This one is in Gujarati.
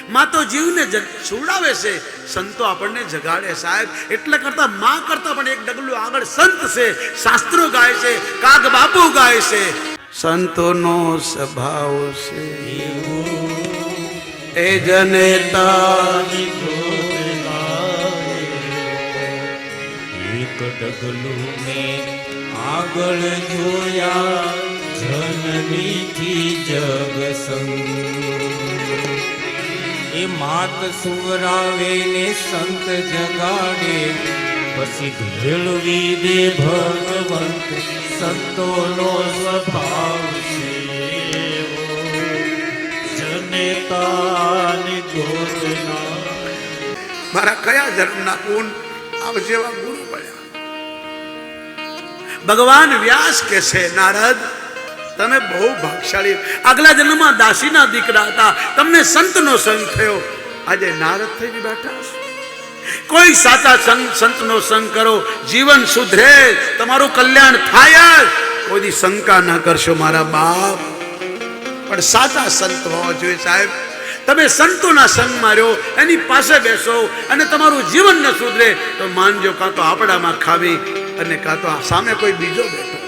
માં તો જીવને સુવડાવે છે, સંતો આપણને જગાડે સાહેબ. એટલે કરતા માં કરતા પણ એક ડગલું આગળ સંત છે. શાસ્ત્રો ગાય છે, કાગ બાપુ ગાય છે, સંતોનો સ્વભાવ છે એ જનેતા. એક ડગલું ને આગળ જોયા જનનીથી જગ સંગ. એ માત સુવરાવે ને સંત જગાડે, પછી ભેળવી દે ભગવંત સંતોનો સ્વભાવ છે જનેતાની ગોદના. મારા કયા જન્મના ગુણ આવ જેવા ગુરુ મળ્યા. ભગવાન વ્યાસ કે છે, નારદ તમે બહુ ભાગશાળી, આગલા જન્મમાં દાસીના દીકરા હતા, તમને સંતનો સંગ થયો, આજે નારદ થઈને બેઠા છો. કોઈ સાચા સંતનો સંગ કરો, જીવન સુધરે, તમારું કલ્યાણ થાય. કોઈ દી શંકા ના કરશો મારા બાપ. પણ સાચા સંત હોવા જોઈએ સાહેબ. તમે સંતોના સંગ માર્યો, એની પાસે બેસો અને તમારું જીવન ન સુધરે તો માનજો કાં તો આપણામાં ખાવી અને કાં તો સામે કોઈ બીજો બેઠો.